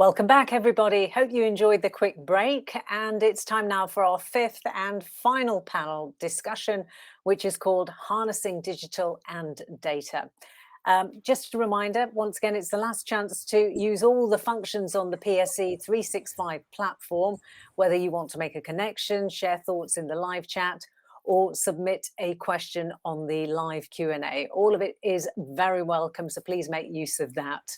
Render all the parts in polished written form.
Welcome back, everybody. Hope you enjoyed the quick break. And it's time now for our fifth and final panel discussion, which is called Harnessing Digital and Data. Just a reminder, once again, it's the last chance to use all the functions on the PSE 365 platform, whether you want to make a connection, share thoughts in the live chat, or submit a question on the live Q&A. All of it is very welcome, so please make use of that.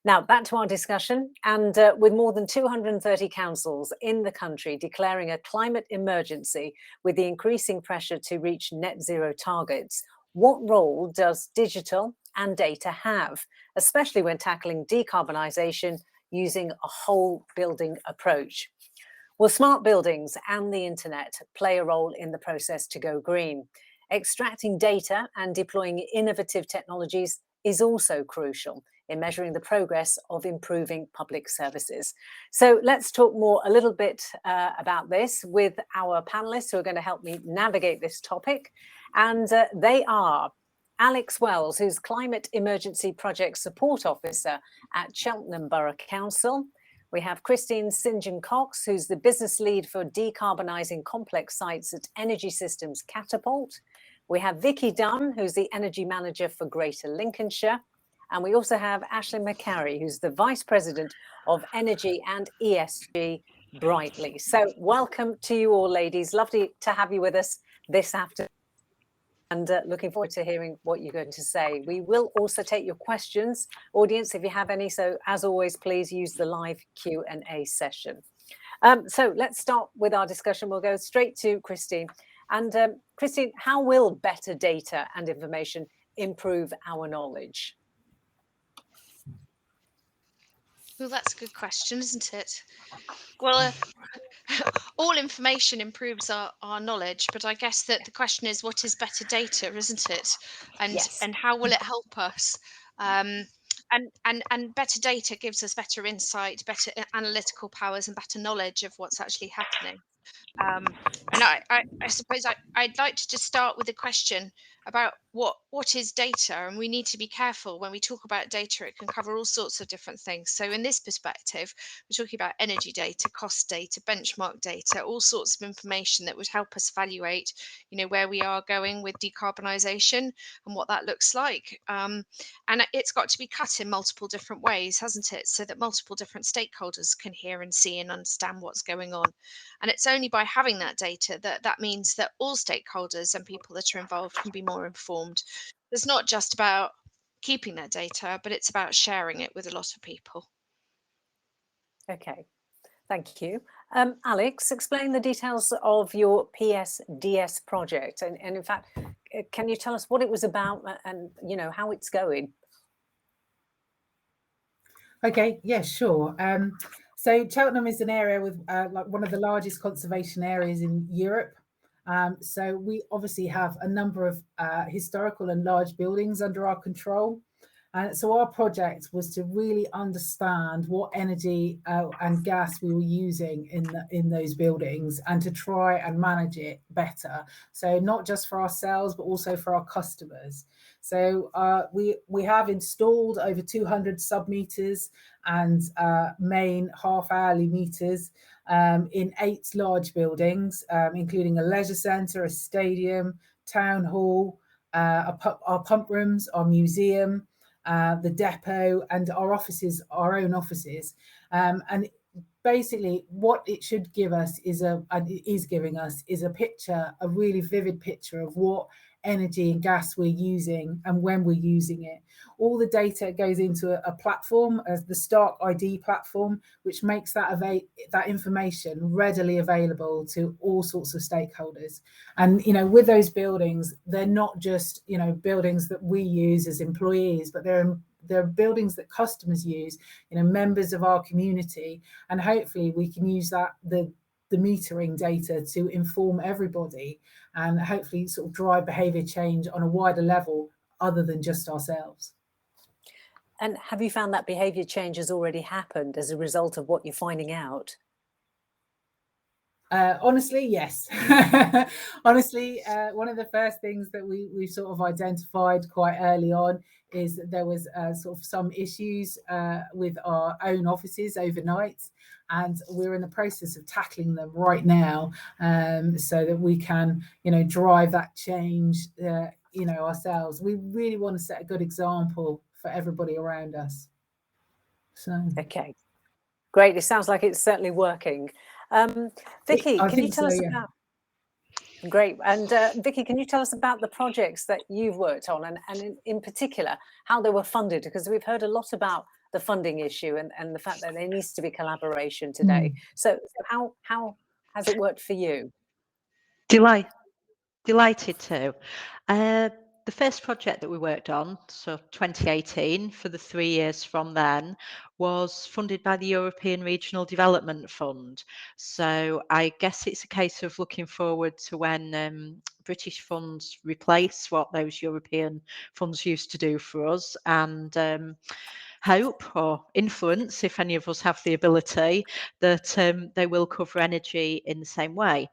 Now, back to our discussion, and with more than 230 councils in the country declaring a climate emergency with the increasing pressure to reach net zero targets, what role does digital and data have, especially when tackling decarbonisation using a whole building approach? Well, smart buildings and the internet play a role in the process to go green. Extracting data and deploying innovative technologies is also crucial in measuring the progress of improving public services. So let's talk a little bit about this with our panelists who are going to help me navigate this topic. And they are Alex Wells, who's Climate Emergency Project Support Officer at Cheltenham Borough Council. We have Christine St. John Cox, who's the business lead for decarbonising complex sites at Energy Systems Catapult. We have Vicky Dunn, who's the energy manager for Greater Lincolnshire. And we also have Ashley McCarry, who's the Vice President of Energy and ESG Brightly. So welcome to you all, ladies. Lovely to have you with us this afternoon. And looking forward to hearing what you're going to say. We will also take your questions, audience, if you have any. So as always, please use the live Q&A session. So let's start with our discussion. We'll go straight to Christine. And Christine, how will better data and information improve our knowledge? Well, that's a good question, isn't it? Well, all information improves our knowledge, but I guess that the question is, what is better data, isn't it? And Yes. and how will it help us? And better data gives us better insight, better analytical powers, and better knowledge of what's actually happening. And I suppose I'd like to just start with a question about what is data, and we need to be careful when we talk about data. It can cover all sorts of different things. So in this perspective, we're talking about energy data, cost data, benchmark data, all sorts of information that would help us evaluate, where we are going with decarbonisation and what that looks like. And it's got to be cut in multiple different ways, hasn't it? So that multiple different stakeholders can hear and see and understand what's going on. And it's only by having that data that means that all stakeholders and people that are involved can be more informed. It's not just about keeping that data, but it's about sharing it with a lot of people. Okay, thank you. Alex, explain the details of your PSDS project. And in fact, can you tell us what it was about and, how it's going? Okay, yeah, sure. So Cheltenham is an area with like one of the largest conservation areas in Europe. So we obviously have a number of historical and large buildings under our control. So our project was to really understand what energy and gas we were using in those buildings and to try and manage it better. So not just for ourselves, but also for our customers. So we have installed over 200 sub-meters and main half-hourly meters in 8 large buildings, including a leisure centre, a stadium, town hall, our pump rooms, our museum, the depot, and our offices, our own offices. And basically what it should give us is giving us a picture, a really vivid picture of what energy and gas we're using and when we're using it. All the data goes into a platform, as the Stark ID platform, which makes that information readily available to all sorts of stakeholders. And with those buildings, they're not just buildings that we use as employees, but they're buildings that customers use, members of our community, and hopefully we can use the metering data to inform everybody and hopefully sort of drive behaviour change on a wider level other than just ourselves. And have you found that behaviour change has already happened as a result of what you're finding out? Honestly, yes. Honestly, one of the first things that we sort of identified quite early on is that there was sort of some issues with our own offices overnight, and we're in the process of tackling them right now, so that we can, drive that change, ourselves. We really want to set a good example for everybody around us. So, okay, great. It sounds like it's certainly working. Vicky, can you tell us about? Great. And Vicky, can you tell us about the projects that you've worked on, and in particular, how they were funded? Because we've heard a lot about the funding issue and the fact that there needs to be collaboration today. So how has it worked for you? Delighted to. The first project that we worked on, so 2018, for the 3 years from then, was funded by the European Regional Development Fund. So I guess it's a case of looking forward to when British funds replace what those European funds used to do for us, and hope or influence, if any of us have the ability, that they will cover energy in the same way.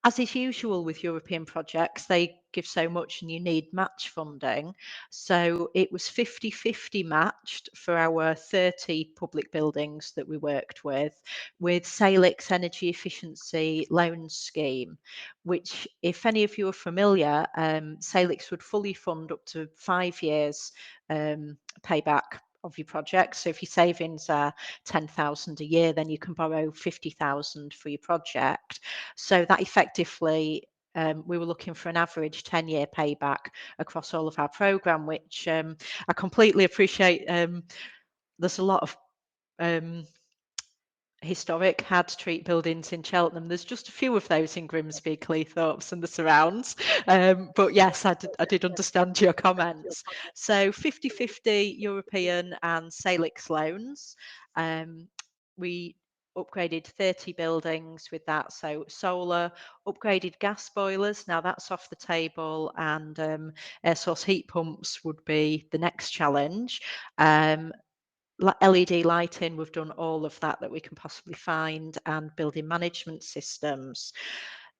As is usual with European projects, they give so much and you need match funding. So it was 50-50 matched for our 30 public buildings that we worked with Salix Energy Efficiency Loan Scheme, which, if any of you are familiar, Salix would fully fund up to 5 years payback of your project. So if your savings are 10,000 a year, then you can borrow 50,000 for your project. So that effectively, we were looking for an average 10-year payback across all of our programme, which I completely appreciate. There's a lot of historic hard street buildings in Cheltenham. There's just a few of those in Grimsby, Cleethorpes and the surrounds. But yes, I did understand your comments. So 50-50 European and Salix loans. We upgraded 30 buildings with that. So solar, upgraded gas boilers. Now that's off the table, and air source heat pumps would be the next challenge. LED lighting, we've done all of that we can possibly find, and building management systems.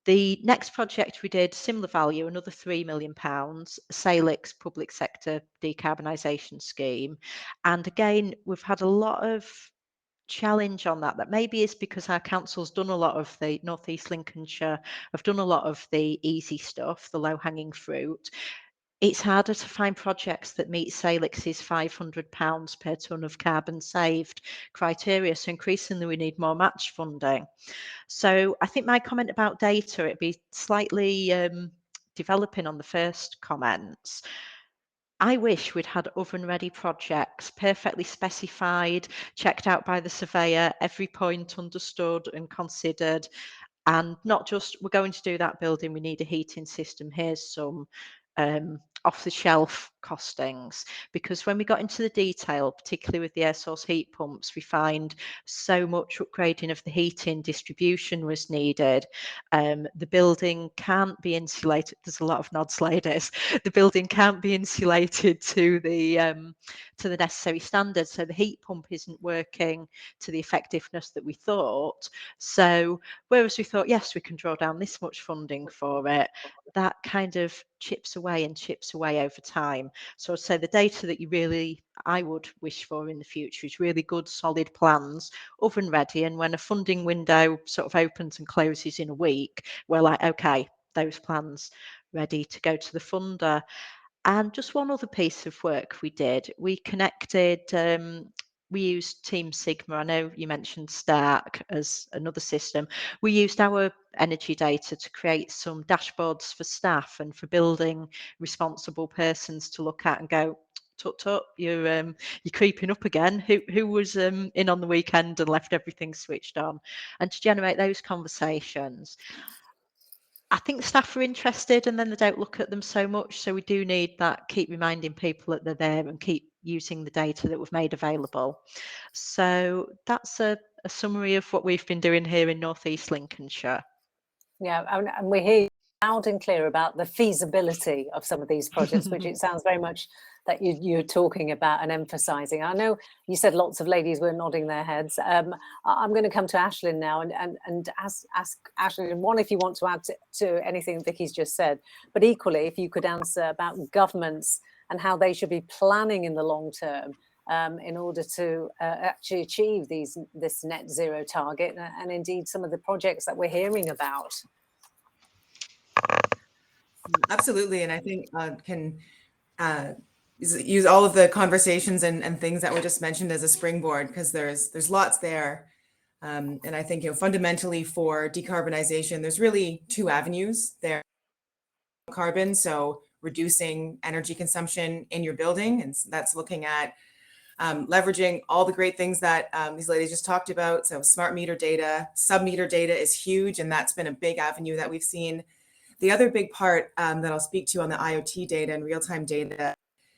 The next project we did, similar value, another £3 million, Salix Public Sector Decarbonisation Scheme. And again, we've had a lot of challenge on that maybe is because our council's done a lot of the North East Lincolnshire, have done a lot of the easy stuff, the low-hanging fruit. It's harder to find projects that meet Salix's £500 per tonne of carbon saved criteria. So increasingly we need more match funding. So I think my comment about data, it'd be slightly developing on the first comments. I wish we'd had oven-ready projects, perfectly specified, checked out by the surveyor, every point understood and considered, and not just, we're going to do that building, we need a heating system, here's some off-the-shelf costings. Because when we got into the detail, particularly with the air source heat pumps, we find so much upgrading of the heating distribution was needed. The building can't be insulated. There's a lot of nods, ladies. The building can't be insulated to the necessary standards. So the heat pump isn't working to the effectiveness that we thought. So whereas we thought, yes, we can draw down this much funding for it, that kind of chips away over time. So I'd say the data that I would wish for in the future is really good, solid plans, oven ready. And when a funding window sort of opens and closes in a week, we're like, okay, those plans ready to go to the funder. And just one other piece of work we did, we connected, we used Team Sigma. I know you mentioned Stark as another system. We used our energy data to create some dashboards for staff and for building responsible persons to look at and go, tut tut, you're creeping up again. Who was in on the weekend and left everything switched on? And to generate those conversations. I think staff are interested and then they don't look at them so much. So we do need that, keep reminding people that they're there and keep using the data that we've made available. So that's a summary of what we've been doing here in North East Lincolnshire. Yeah, and we hear loud and clear about the feasibility of some of these projects, which it sounds very much that you're talking about and emphasising. I know you said lots of ladies were nodding their heads. I'm going to come to Ashlyn now and ask Ashlyn, one, if you want to add to anything Vicky's just said, but equally, if you could answer about governments and how they should be planning in the long term in order to actually achieve this net zero target, and indeed some of the projects that we're hearing about. Absolutely, and I think can use all of the conversations and things that were just mentioned as a springboard, because there's lots there. And I think, fundamentally for decarbonization, there's really two avenues there. Carbon, so reducing energy consumption in your building, and that's looking at leveraging all the great things that these ladies just talked about. So smart meter data, sub-meter data is huge, and that's been a big avenue that we've seen. The other big part that I'll speak to on the IoT data and real-time data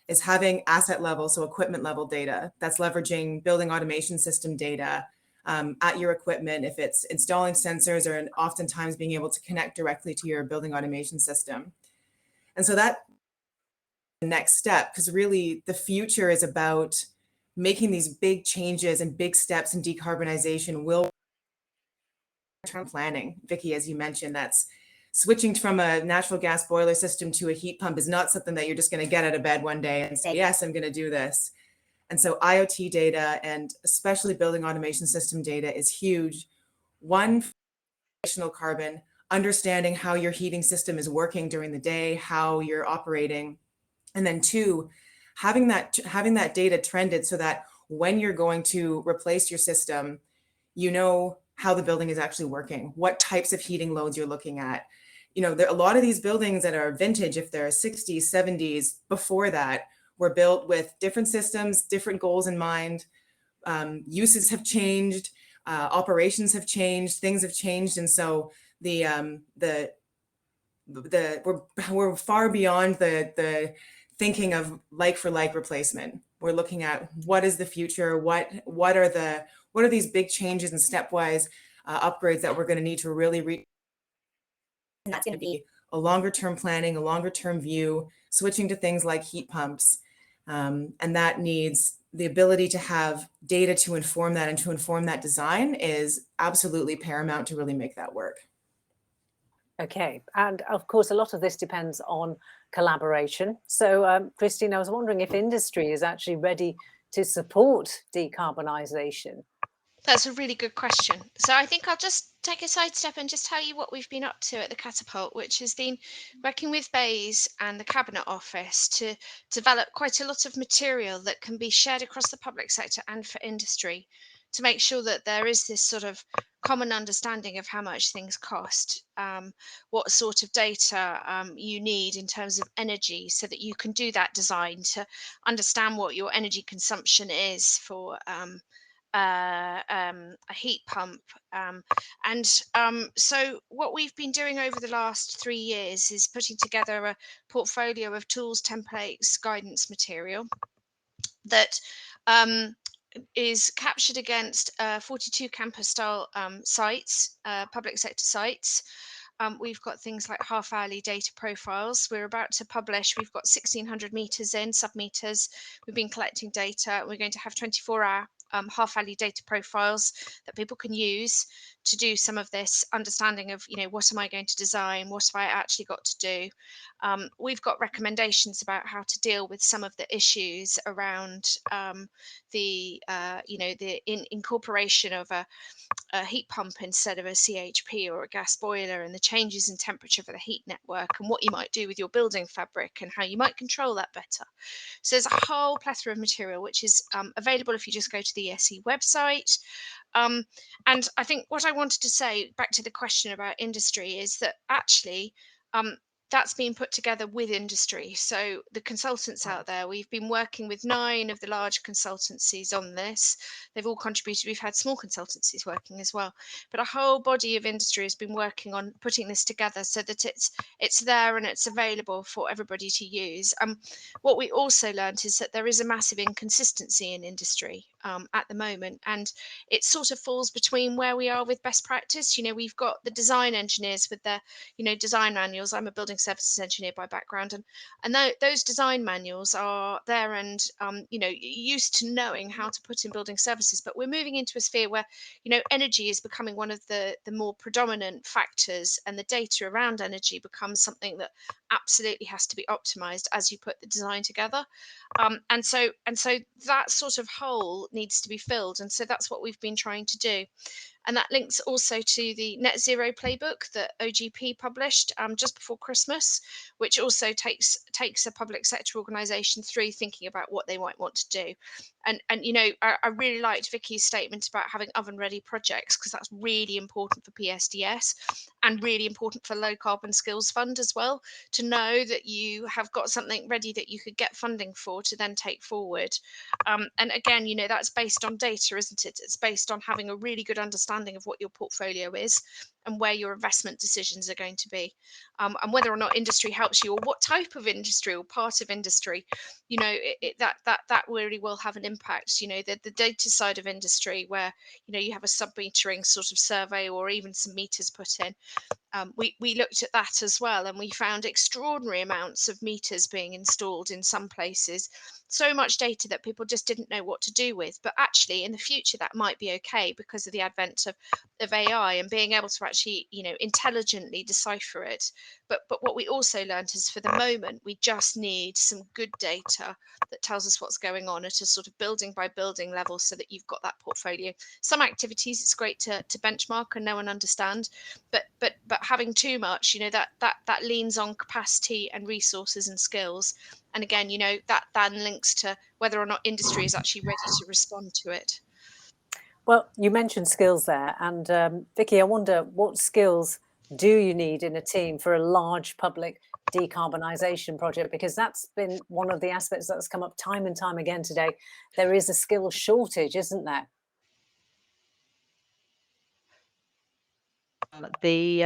is having asset level, so equipment level data that's leveraging building automation system data at your equipment, if it's installing sensors, or oftentimes being able to connect directly to your building automation system. And so that the next step, because really the future is about making these big changes and big steps in decarbonization will term planning. Vicky, as you mentioned, that's switching from a natural gas boiler system to a heat pump is not something that you're just going to get out of bed one day and say, yes, I'm going to do this. And so IoT data, and especially building automation system data, is huge. One, additional carbon, understanding how your heating system is working during the day, how you're operating. And then two, having that data trended so that when you're going to replace your system, you know how the building is actually working, what types of heating loads you're looking at. There are a lot of these buildings that are vintage, if they're 60s, 70s, before that, were built with different systems, different goals in mind. Uses have changed, operations have changed, things have changed, and so we're far beyond the thinking of like for like replacement. We're looking at what is the future, what are these big changes and stepwise upgrades that we're going to need to really reach. And that's going to be a longer term planning, a longer term view, switching to things like heat pumps. And that needs the ability to have data to inform that, and to inform that design is absolutely paramount to really make that work. Okay, and of course, a lot of this depends on collaboration. So, Christine, I was wondering if industry is actually ready to support decarbonisation. That's a really good question. So I think I'll just take a sidestep and just tell you what we've been up to at the Catapult, which has been working with BEIS and the Cabinet Office to develop quite a lot of material that can be shared across the public sector and for industry, to make sure that there is this sort of common understanding of how much things cost, what sort of data you need in terms of energy, so that you can do that design to understand what your energy consumption is for a heat pump. So what we've been doing over the last 3 years is putting together a portfolio of tools, templates, guidance material that is captured against 42 campus style sites, public sector sites. We've got things like half-hourly data profiles. We're about to publish, we've got 1,600 meters in, sub-meters. We've been collecting data. We're going to have 24-hour half-hourly data profiles that people can use to do some of this understanding of, what am I going to design? What have I actually got to do? We've got recommendations about how to deal with some of the issues around the incorporation of a heat pump instead of a CHP or a gas boiler, and the changes in temperature for the heat network, and what you might do with your building fabric and how you might control that better. So there's a whole plethora of material which is available if you just go to the ESE website. And I think what I wanted to say back to the question about industry is that actually that's been put together with industry. So the consultants out there, we've been working with 9 of the large consultancies on this. They've all contributed. We've had small consultancies working as well, but a whole body of industry has been working on putting this together so that it's there and it's available for everybody to use. What we also learned is that there is a massive inconsistency in industry. at the moment, and it sort of falls between where we are with best practice. We've got the design engineers with their design manuals. I'm a building services engineer by background, and those design manuals are there, and used to knowing how to put in building services. But we're moving into a sphere where energy is becoming one of the more predominant factors, and the data around energy becomes something that absolutely has to be optimized as you put the design together. And so that sort of hole needs to be filled, and so that's what we've been trying to do. And that links also to the Net Zero Playbook that OGP published just before Christmas, which also takes a public sector organisation through thinking about what they might want to do. And I really liked Vicky's statement about having oven-ready projects, because that's really important for PSDS and really important for Low Carbon Skills Fund as well, to know that you have got something ready that you could get funding for to then take forward. And again, that's based on data, isn't it? It's based on having a really good understanding of what your portfolio is and where your investment decisions are going to be, and whether or not industry helps you, or what type of industry or part of industry, that really will have an impact. The data side of industry, where you have a sub-metering sort of survey or even some meters put in. We looked at that as well, and we found extraordinary amounts of meters being installed in some places. So much data that people just didn't know what to do with. But actually, in the future, that might be okay because of the advent of AI and being able to actually, intelligently decipher it. But what we also learned is, for the moment, we just need some good data that tells us what's going on at a sort of building by building level, so that you've got that portfolio. Some activities it's great to benchmark and know and understand, but having too much, that leans on capacity and resources and skills. And again, that then links to whether or not industry is actually ready to respond to it. Well, you mentioned skills there, and Vicky, I wonder, what skills do you need in a team for a large public decarbonisation project? Because that's been one of the aspects that's come up time and time again today. There is a skill shortage, isn't there? The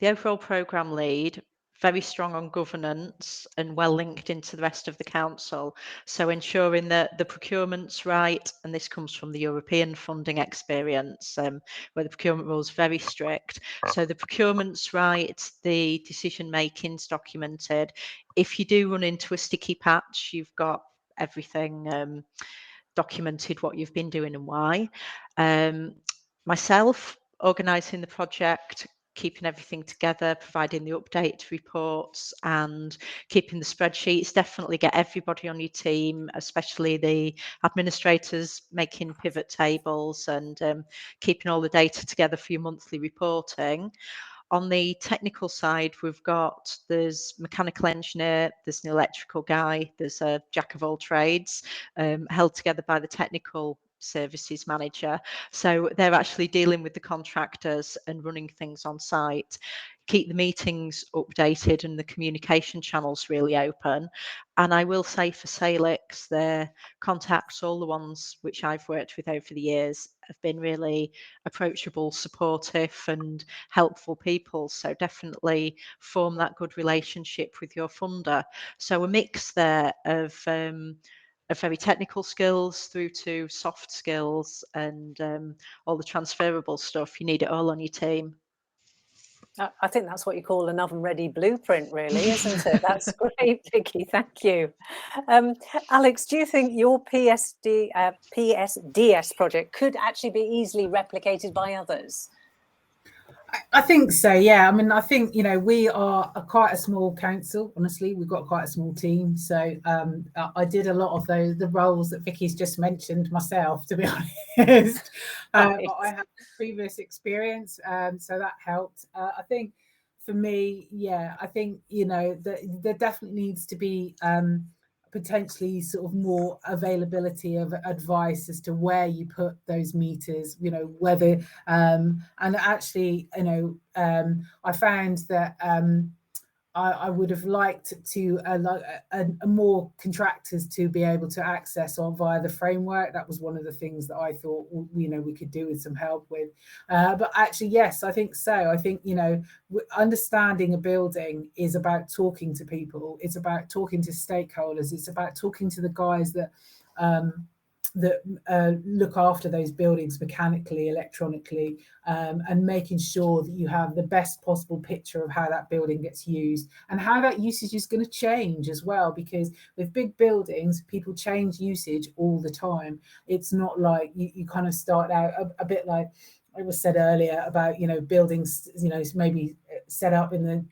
overall programme lead, very strong on governance and well linked into the rest of the council. So ensuring that the procurement's right, and this comes from the European funding experience, where the procurement rules are very strict. So the procurement's right, the decision making's documented. If you do run into a sticky patch, you've got everything documented, what you've been doing and why. Myself, organising the project, keeping everything together, providing the update reports and keeping the spreadsheets. Definitely get everybody on your team, especially the administrators, making pivot tables and keeping all the data together for your monthly reporting. On the technical side, there's mechanical engineer, there's an electrical guy, there's a jack of all trades, held together by the technical services manager. So they're actually dealing with the contractors and running things on site, keep the meetings updated and the communication channels really open. And I will say, for Salix, their contacts, all the ones which I've worked with over the years, have been really approachable, supportive and helpful people. So definitely form that good relationship with your funder. So a mix there of very technical skills through to soft skills and all the transferable stuff. You need it all on your team. I think that's what you call an oven-ready blueprint, really, isn't it? That's great, Vicky. Thank you. Alex, do you think your PSDS project could actually be easily replicated by others? I think so, yeah. I mean, I think, we are quite a small council, honestly. We've got quite a small team. So I did a lot of the roles that Vicky's just mentioned myself, to be honest. Right. But I have previous experience, so that helped. I think for me, yeah, I think, there definitely needs to be potentially sort of more availability of advice as to where you put those meters, whether and actually, I found that I would have liked to more contractors to be able to access on via the framework. That was one of the things that I thought, we could do with some help with. But actually, yes, I think so. I think, understanding a building is about talking to people. It's about talking to stakeholders. It's about talking to the guys that look after those buildings mechanically, electronically, and making sure that you have the best possible picture of how that building gets used and how that usage is going to change as well. Because with big buildings, people change usage all the time. It's not like you kind of start out a bit like it was said earlier about, buildings, maybe set up in the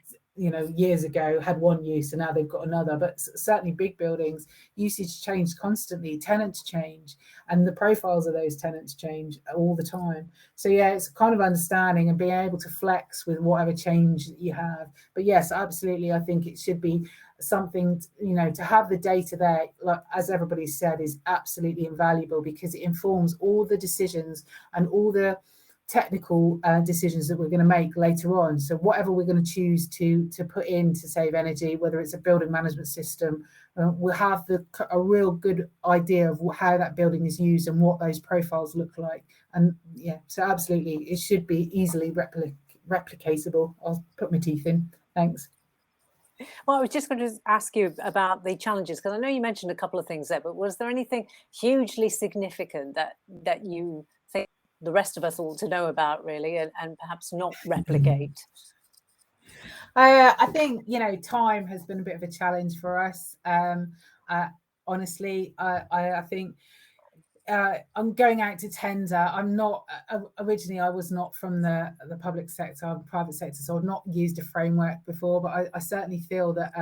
years ago had one use and now they've got another. But certainly big buildings, usage changes constantly, tenants change, and the profiles of those tenants change all the time. So yeah, it's kind of understanding and being able to flex with whatever change that you have. But yes, absolutely, I think it should be something, to have the data there, like as everybody said, is absolutely invaluable, because it informs all the decisions and all the technical decisions that we're going to make later on. So whatever we're going to choose to put in to save energy, whether it's a building management system, we'll have a real good idea of how that building is used and what those profiles look like. And yeah, so absolutely, it should be easily replicatable. I'll put my teeth in. Thanks. Well, I was just going to ask you about the challenges, because I know you mentioned a couple of things there, but was there anything hugely significant that you think the rest of us ought to know about, really, and perhaps not replicate? I think, time has been a bit of a challenge for us. Honestly, I think I'm going out to tender. I'm not originally. I was not from the public sector. I'm private sector, so I've not used a framework before. But I certainly feel that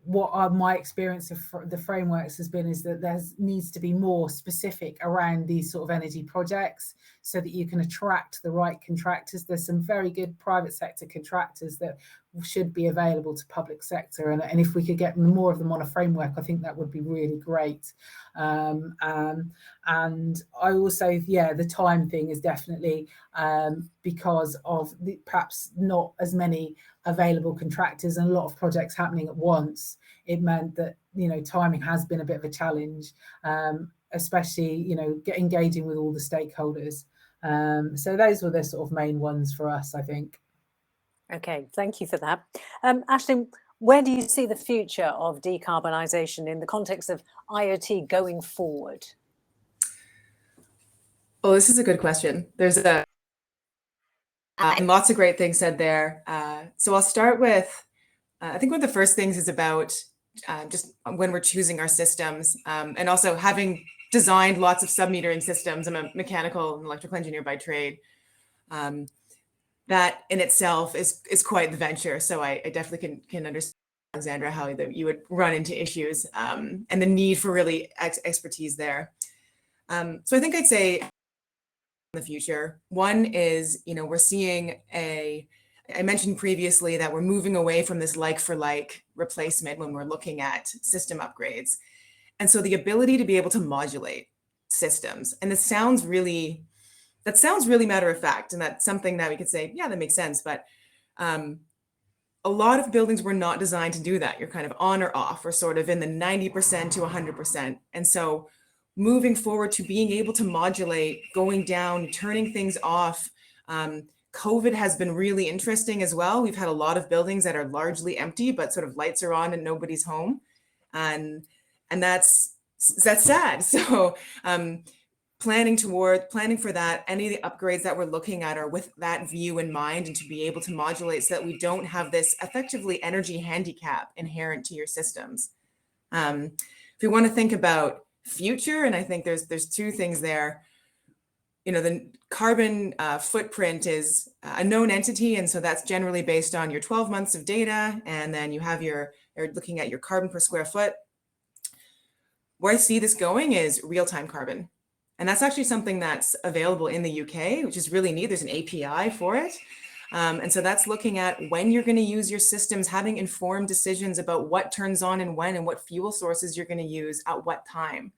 what my experience of the frameworks has been is that there needs to be more specific around these sort of energy projects, so that you can attract the right contractors. There's some very good private sector contractors that should be available to public sector, and if we could get more of them on a framework, I think that would be really great. And I also, the time thing is definitely because of perhaps not as many available contractors and a lot of projects happening at once. It meant that timing has been a bit of a challenge, especially engaging with all the stakeholders. So those were the sort of main ones for us, I think. Okay, thank you for that. Aisling, where do you see the future of decarbonisation in the context of IoT going forward? Well, this is a good question. There's and lots of great things said there. So I'll start with, I think one of the first things is about just when we're choosing our systems, and also having designed lots of sub-metering systems. I'm a mechanical and electrical engineer by trade. That in itself is quite the venture. So I definitely can understand, Alexandra, how you would run into issues and the need for really expertise there. So I think I'd say in the future, one is, we're seeing I mentioned previously that we're moving away from this like for like replacement when we're looking at system upgrades. And so the ability to be able to modulate systems, and that sounds really matter of fact, and that's something that we could say, yeah, that makes sense. But a lot of buildings were not designed to do that. You're kind of on or off, or sort of in the 90% to 100%. And so moving forward to being able to modulate, going down, turning things off. COVID has been really interesting as well. We've had a lot of buildings that are largely empty, but sort of lights are on and nobody's home. And that's sad. So planning for that, any of the upgrades that we're looking at are with that view in mind, and to be able to modulate so that we don't have this effectively energy handicap inherent to your systems. If we want to think about future, and I think there's two things there. The carbon footprint is a known entity, and so that's generally based on your 12 months of data, and then you're looking at your carbon per square foot. Where I see this going is real-time carbon. And that's actually something that's available in the UK, which is really neat. There's an API for it. And so that's looking at when you're going to use your systems, having informed decisions about what turns on and when, and what fuel sources you're going to use at what time.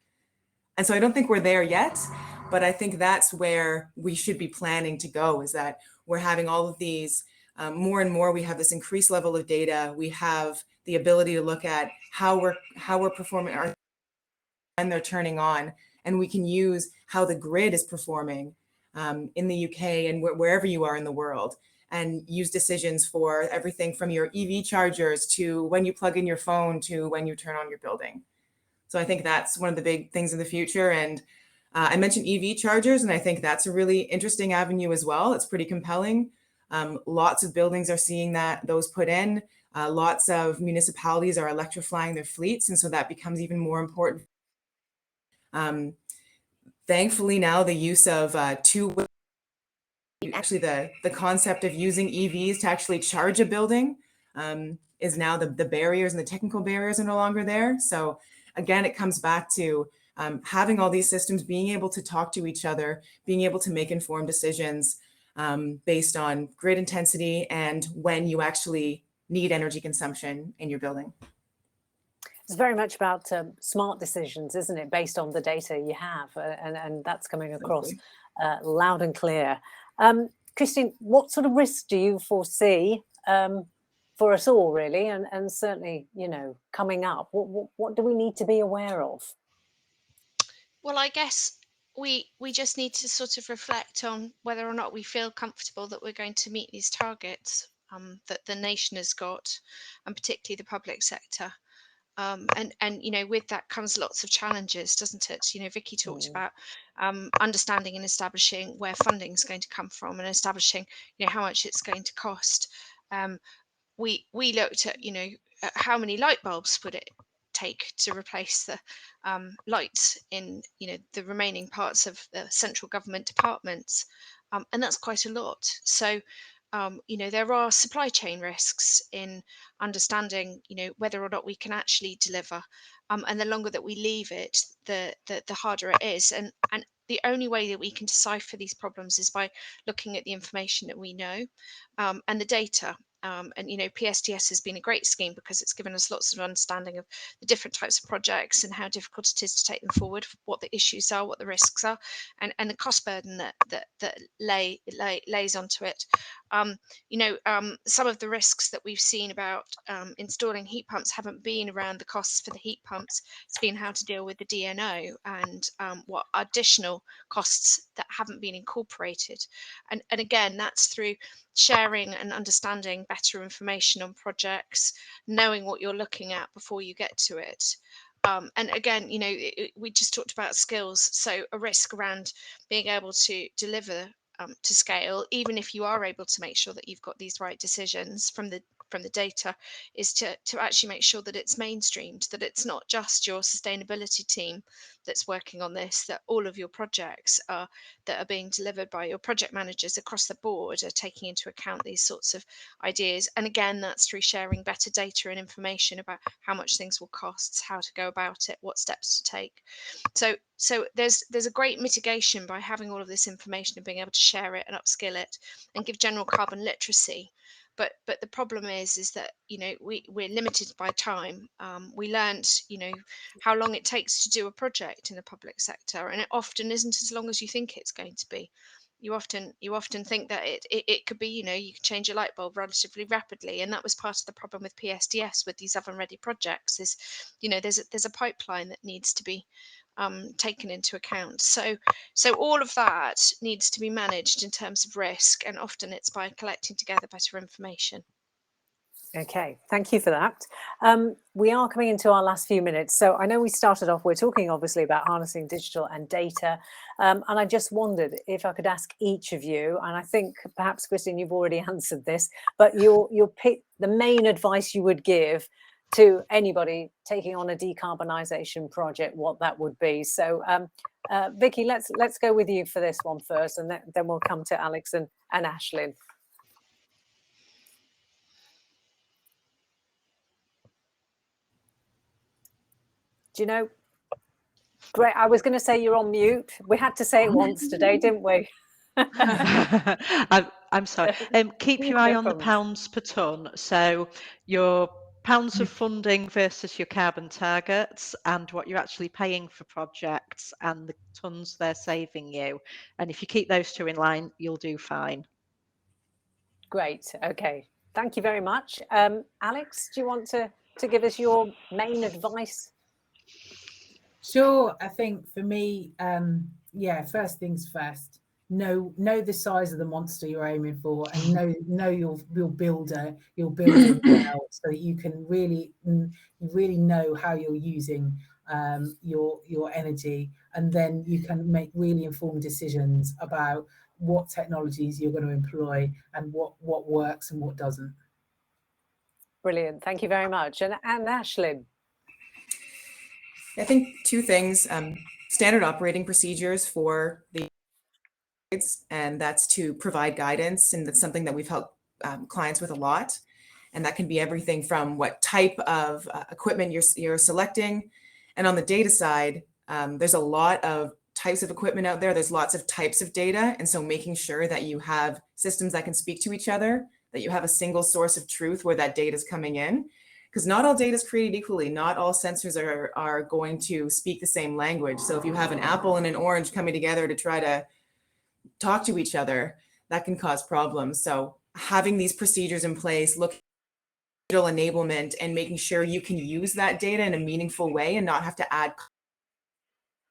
And so I don't think we're there yet, but I think that's where we should be planning to go, is that we're having all of these more and more. We have this increased level of data. We have the ability to look at how we're performing when they're turning on. And we can use how the grid is performing in the UK and wherever you are in the world, and use decisions for everything from your EV chargers to when you plug in your phone to when you turn on your building. So I think that's one of the big things in the future. And I mentioned EV chargers, and I think that's a really interesting avenue as well. It's pretty compelling. Lots of buildings are seeing those put in. Lots of municipalities are electrifying their fleets, and so that becomes even more important. Thankfully, now the use of two-way, actually the concept of using EVs to actually charge a building is now the barriers and the technical barriers are no longer there. So again, it comes back to having all these systems, being able to talk to each other, being able to make informed decisions based on grid intensity and when you actually need energy consumption in your building. It's very much about smart decisions, isn't it, based on the data you have, and that's coming across loud and clear. Christine, what sort of risks do you foresee for us all, really, and certainly, you know, coming up? What do we need to be aware of? Well, I guess we just need to sort of reflect on whether or not we feel comfortable that we're going to meet these targets that the nation has got, and particularly the public sector. And you know, with that comes lots of challenges, doesn't it? You know, Vicky talked about understanding and establishing where funding is going to come from, and establishing, you know, how much it's going to cost. We looked at, you know, how many light bulbs would it take to replace the lights in, you know, the remaining parts of the central government departments, and that's quite a lot. So you know, there are supply chain risks in understanding, you know, whether or not we can actually deliver, and the longer that we leave it, the harder it is. And the only way that we can decipher these problems is by looking at the information that we know and the data. And you know, PSTS has been a great scheme because it's given us lots of understanding of the different types of projects and how difficult it is to take them forward, what the issues are, what the risks are, and the cost burden that lays onto it. You know, some of the risks that we've seen about installing heat pumps haven't been around the costs for the heat pumps. It's been how to deal with the DNO and what additional costs that haven't been incorporated. And again, that's through sharing and understanding better information on projects, knowing what you're looking at before you get to it. And again, you know, we just talked about skills. So a risk around being able to deliver to scale, even if you are able to make sure that you've got these right decisions from the data, is to actually make sure that it's mainstreamed, that it's not just your sustainability team that's working on this, that all of your projects that are being delivered by your project managers across the board are taking into account these sorts of ideas. And again, that's through sharing better data and information about how much things will cost, how to go about it, what steps to take. So there's a great mitigation by having all of this information and being able to share it and upskill it and give general carbon literacy. But the problem is that, you know, we're limited by time. We learned, you know, how long it takes to do a project in the public sector, and it often isn't as long as you think it's going to be. You often think that it could be, you know, you can change a light bulb relatively rapidly, and that was part of the problem with PSDS with these oven ready projects. Is, you know, there's a pipeline that needs to be taken into account. So all of that needs to be managed in terms of risk, and often it's by collecting together better information. Okay, thank you for that. We are coming into our last few minutes. So I know we started off, we're talking obviously about harnessing digital and data. And I just wondered if I could ask each of you, and I think perhaps, Christine, you've already answered this, but your pick, the main advice you would give to anybody taking on a decarbonisation project, what that would be. So Vicky, let's go with you for this one first, and then we'll come to Alex and Ashlyn. Do you know? Great. I was going to say you're on mute. We had to say it once today, didn't we? I'm sorry. Keep your eye No on the problems. pounds per tonne. So your pounds of funding versus your carbon targets, and what you're actually paying for projects, and the tonnes they're saving you. And if you keep those two in line, you'll do fine. Great. Okay. Thank you very much. Alex, do you want to give us your main advice? Sure. I think for me, yeah, first things first. Know the size of the monster you're aiming for, and know your builder well, so that you can really know how you're using your energy, and then you can make really informed decisions about what technologies you're going to employ and what works and what doesn't. Brilliant. Thank you very much. And Ashlyn? I think two things: standard operating procedures for the and that's to provide guidance, and that's something that we've helped clients with a lot. And that can be everything from what type of equipment you're selecting. And on the data side, there's a lot of types of equipment out there. There's lots of types of data. And so making sure that you have systems that can speak to each other, that you have a single source of truth where that data is coming in. Because not all data is created equally. Not all sensors are going to speak the same language. So if you have an apple and an orange coming together to try to talk to each other, that can cause problems. So having these procedures in place, looking at digital enablement and making sure you can use that data in a meaningful way and not have to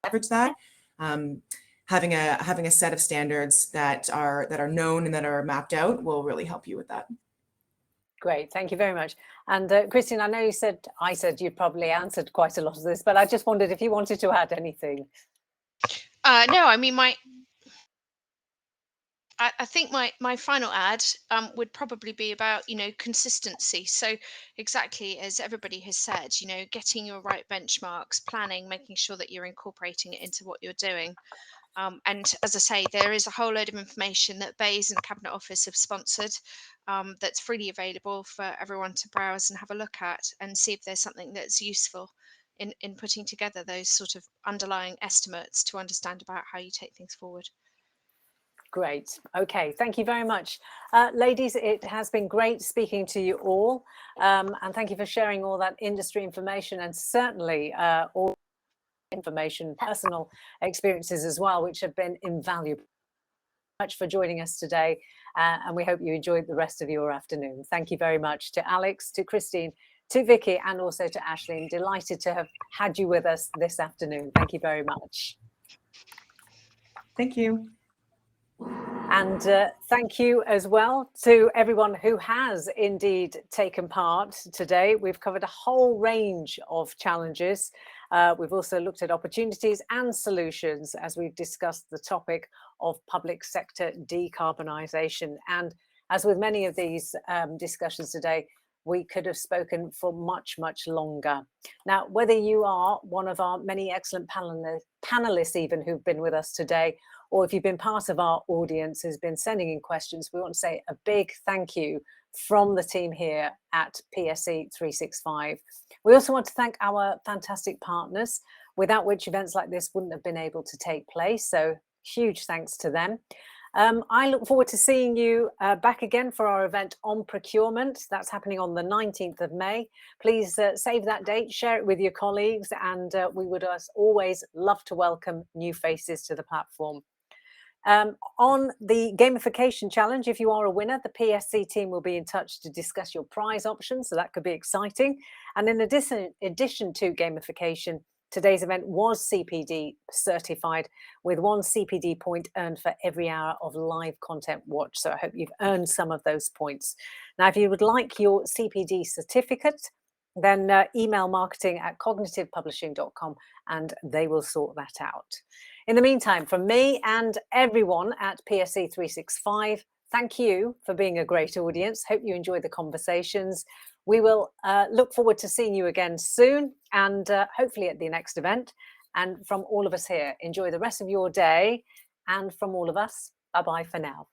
leverage that. Having a set of standards that are known and that are mapped out will really help you with that. Great, thank you very much. And Christine, I know I said you'd probably answered quite a lot of this, but I just wondered if you wanted to add anything. No, I mean, I think my final ad would probably be about, consistency. So exactly as everybody has said, getting your right benchmarks, planning, making sure that you're incorporating it into what you're doing. And as I say, there is a whole load of information that BEIS and the Cabinet Office have sponsored that's freely available for everyone to browse and have a look at and see if there's something that's useful in putting together those sort of underlying estimates to understand about how you take things forward. Great. Okay, thank you very much. Ladies, it has been great speaking to you all. And thank you for sharing all that industry information, and certainly all information, personal experiences as well, which have been invaluable. Much for joining us today, and we hope you enjoyed the rest of your afternoon. Thank you very much to Alex, to Christine, to Vicky, and also to Ashley. Delighted to have had you with us this afternoon. Thank you very much. Thank you. And thank you as well to everyone who has indeed taken part today. We've covered a whole range of challenges. We've also looked at opportunities and solutions as we've discussed the topic of public sector decarbonisation. And as with many of these discussions today, we could have spoken for much, much longer. Now, whether you are one of our many excellent panelists even who've been with us today, or if you've been part of our audience who's been sending in questions, we want to say a big thank you from the team here at PSE 365. We also want to thank our fantastic partners, without which events like this wouldn't have been able to take place. So huge thanks to them. I look forward to seeing you back again for our event on procurement. That's happening on the 19th of May. Please save that date, share it with your colleagues, and we would as always love to welcome new faces to the platform. On the gamification challenge, if you are a winner, the PSC team will be in touch to discuss your prize options, so that could be exciting. And in addition to gamification, today's event was CPD certified, with 1 CPD point earned for every hour of live content watched. So I hope you've earned some of those points. Now, if you would like your CPD certificate, then email marketing@cognitivepublishing.com and they will sort that out. In the meantime, from me and everyone at PSE 365, thank you for being a great audience. Hope you enjoyed the conversations. We will look forward to seeing you again soon, and hopefully at the next event. And from all of us here, enjoy the rest of your day. And from all of us, bye-bye for now.